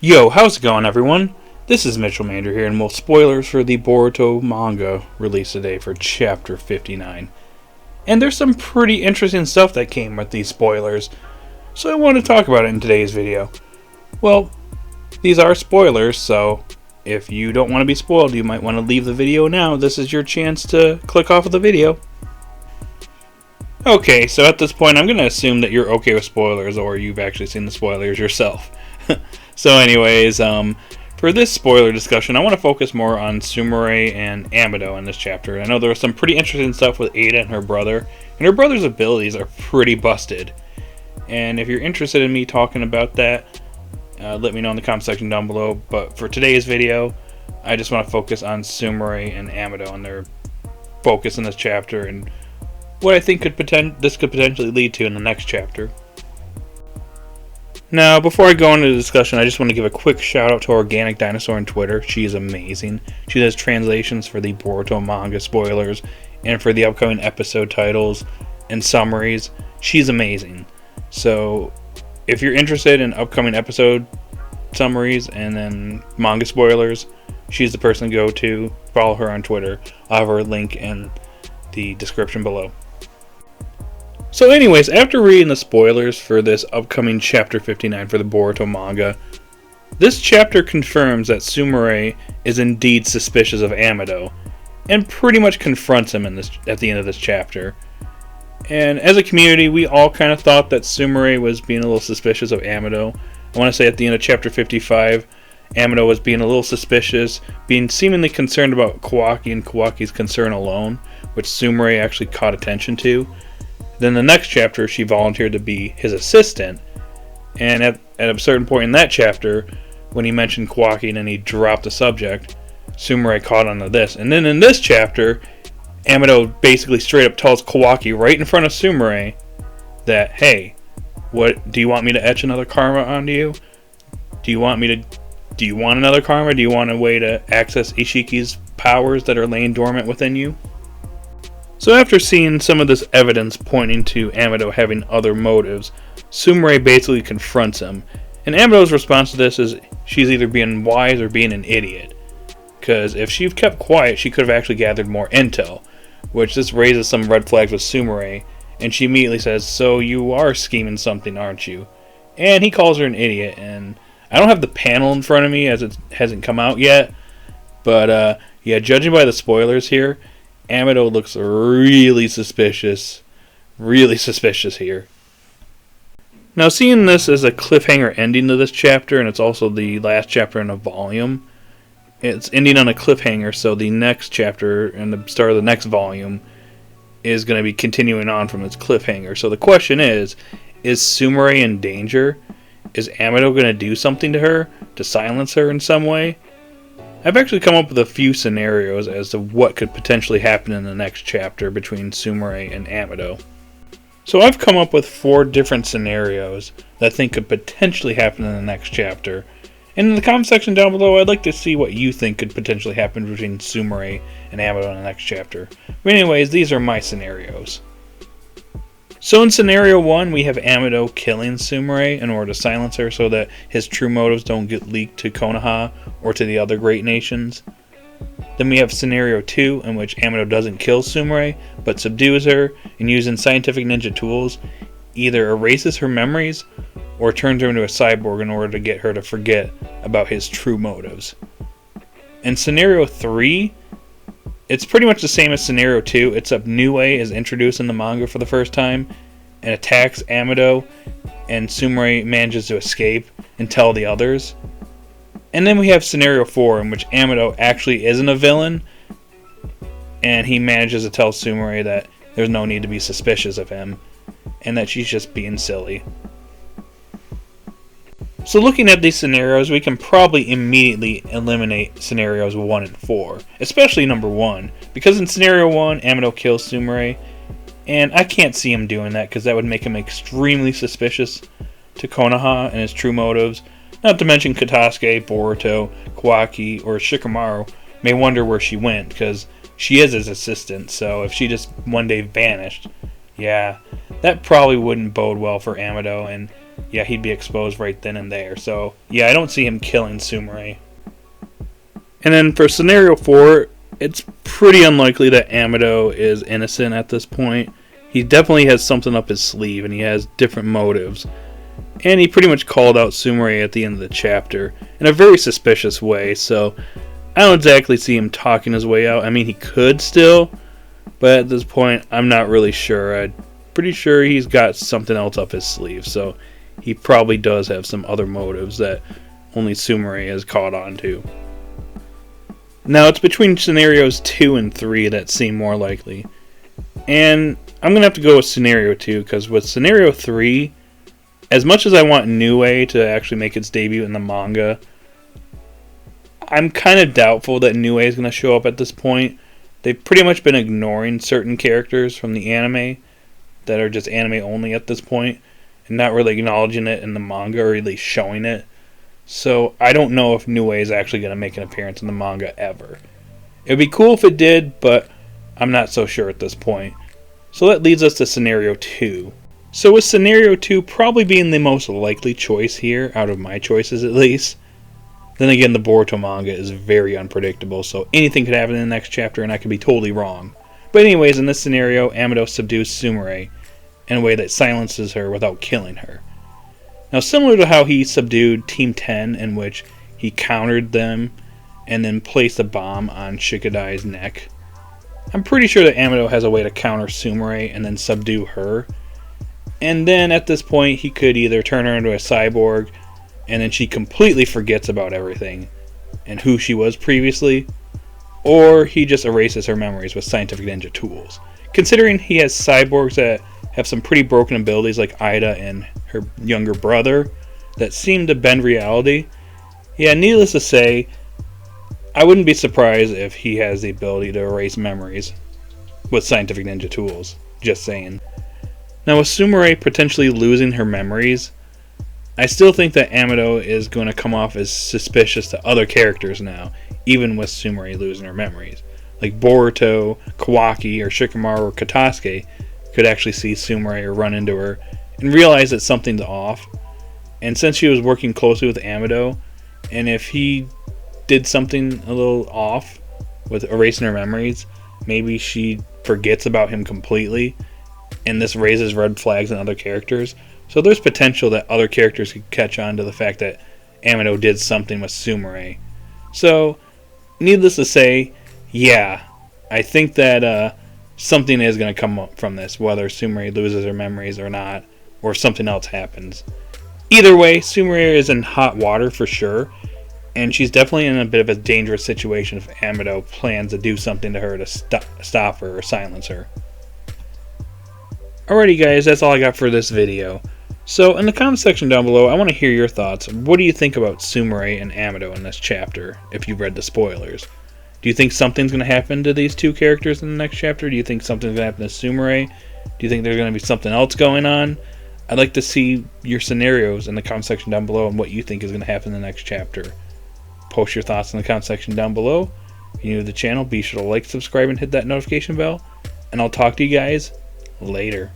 Yo, how's it going, everyone? This is Mitchell Mander here, and spoilers for the Boruto manga released today for Chapter 59. And there's some pretty interesting stuff that came with these spoilers, so I want to talk about it in today's video. Well, these are spoilers, so if you don't want to be spoiled, you might want to leave the video now. This is your chance to click off of the video. Okay, so at this point, I'm going to assume that you're okay with spoilers, or you've actually seen the spoilers yourself. So anyways, for this spoiler discussion, I want to focus more on Sumire and Amado in this chapter. I know there was some pretty interesting stuff with Ada and her brother's abilities are pretty busted. And if you're interested in me talking about that, let me know in the comment section down below. But for today's video, I just want to focus on Sumire and Amado and their focus in this chapter and what I think this could potentially lead to in the next chapter. Now, before I go into the discussion, I just want to give a quick shout out to Organic Dinosaur on Twitter. She is amazing. She does translations for the Boruto manga spoilers and for the upcoming episode titles and summaries. She's amazing. So, if you're interested in upcoming episode summaries and then manga spoilers, she's the person to go to. Follow her on Twitter. I'll have her link in the description below. So anyways, after reading the spoilers for this upcoming Chapter 59 for the Boruto manga, this chapter confirms that Sumire is indeed suspicious of Amado, and pretty much confronts him at the end of this chapter. And as a community, we all kind of thought that Sumire was being a little suspicious of Amado. I want to say at the end of Chapter 55, Amado was being a little suspicious, being seemingly concerned about Kawaki and Kawaki's concern alone, which Sumire actually caught attention to. Then the next chapter, she volunteered to be his assistant, and at a certain point in that chapter, when he mentioned Kawaki and then he dropped the subject, Sumire caught on to this. And then in this chapter, Amado basically straight up tells Kawaki right in front of Sumire that, hey, what do you want me to etch another karma onto you? Do you want another karma? Do you want a way to access Ishiki's powers that are laying dormant within you? So after seeing some of this evidence pointing to Amado having other motives, Sumire basically confronts him. And Amado's response to this is she's either being wise or being an idiot. Because if she kept quiet, she could have actually gathered more intel. Which this raises some red flags with Sumire. And she immediately says, so you are scheming something, aren't you? And he calls her an idiot. And I don't have the panel in front of me as it hasn't come out yet. But yeah, judging by the spoilers here, Amado looks really suspicious here. Now, seeing this as a cliffhanger ending to this chapter, and it's also the last chapter in a volume, it's ending on a cliffhanger, so the next chapter and the start of the next volume is going to be continuing on from its cliffhanger. So the question is Sumire in danger? Is Amado going to do something to her to silence her in some way? I've actually come up with a few scenarios as to what could potentially happen in the next chapter between Sumire and Amado. So I've come up with 4 different scenarios that I think could potentially happen in the next chapter. And in the comment section down below, I'd like to see what you think could potentially happen between Sumire and Amado in the next chapter. But anyways, these are my scenarios. So in scenario 1, we have Amado killing Sumire in order to silence her so that his true motives don't get leaked to Konoha or to the other great nations. Then we have scenario 2, in which Amado doesn't kill Sumire, but subdues her and using scientific ninja tools, either erases her memories or turns her into a cyborg in order to get her to forget about his true motives. In scenario 3, it's pretty much the same as scenario 2, except Nue is introduced in the manga for the first time and attacks Amado, and Sumire manages to escape and tell the others. And then we have scenario 4, in which Amado actually isn't a villain, and he manages to tell Sumire that there's no need to be suspicious of him, and that she's just being silly. So looking at these scenarios, we can probably immediately eliminate scenarios 1 and 4, especially number 1, because in scenario 1, Amado kills Sumire, and I can't see him doing that because that would make him extremely suspicious to Konoha and his true motives. Not to mention Katasuke, Boruto, Kawaki, or Shikamaru may wonder where she went because she is his assistant, so if she just one day vanished, yeah, that probably wouldn't bode well for Amado, and yeah, he'd be exposed right then and there. So, yeah, I don't see him killing Sumire. And then for scenario 4, it's pretty unlikely that Amado is innocent at this point. He definitely has something up his sleeve, and he has different motives. And he pretty much called out Sumire at the end of the chapter in a very suspicious way, so I don't exactly see him talking his way out. I mean, he could still, but at this point, I'm not really sure. I'm pretty sure he's got something else up his sleeve, so he probably does have some other motives that only Sumire has caught on to. Now, it's between scenarios 2 and 3 that seem more likely. And I'm going to have to go with scenario 2, because with scenario 3, as much as I want Nue to actually make its debut in the manga, I'm kind of doubtful that Nue is going to show up at this point. They've pretty much been ignoring certain characters from the anime that are just anime only at this point, and not really acknowledging it in the manga, or at least showing it. So I don't know if Nue is actually going to make an appearance in the manga ever. It would be cool if it did, but I'm not so sure at this point. So that leads us to scenario 2. So with scenario 2 probably being the most likely choice here, out of my choices at least. Then again, the Boruto manga is very unpredictable, so anything could happen in the next chapter and I could be totally wrong. But anyways, in this scenario, Amado subdues Sumire in a way that silences her without killing her. Now, similar to how he subdued Team 10, in which he countered them and then placed a bomb on Shikadai's neck, I'm pretty sure that Amado has a way to counter Sumire and then subdue her. And then at this point, he could either turn her into a cyborg and then she completely forgets about everything and who she was previously, or he just erases her memories with scientific ninja tools. Considering he has cyborgs that have some pretty broken abilities like Ida and her younger brother that seem to bend reality, yeah, needless to say, I wouldn't be surprised if he has the ability to erase memories with scientific ninja tools. Just saying. Now, with Sumire potentially losing her memories, I still think that Amado is going to come off as suspicious to other characters now, even with Sumire losing her memories. Like Boruto, Kawaki, or Shikamaru or Katasuke could actually see Sumire run into her and realize that something's off. And since she was working closely with Amado, and if he did something a little off with erasing her memories, maybe she forgets about him completely, and this raises red flags in other characters. So there's potential that other characters could catch on to the fact that Amado did something with Sumire. So, needless to say, yeah, I think that something is going to come up from this, whether Sumire loses her memories or not, or something else happens. Either way, Sumire is in hot water for sure, and she's definitely in a bit of a dangerous situation if Amado plans to do something to her to stop her or silence her. Alrighty guys, that's all I got for this video. So in the comment section down below, I want to hear your thoughts. What do you think about Sumire and Amado in this chapter, if you've read the spoilers? Do you think something's going to happen to these two characters in the next chapter? Do you think something's going to happen to Sumire? Do you think there's going to be something else going on? I'd like to see your scenarios in the comment section down below and what you think is going to happen in the next chapter. Post your thoughts in the comment section down below. If you're new to the channel, be sure to like, subscribe, and hit that notification bell. And I'll talk to you guys later.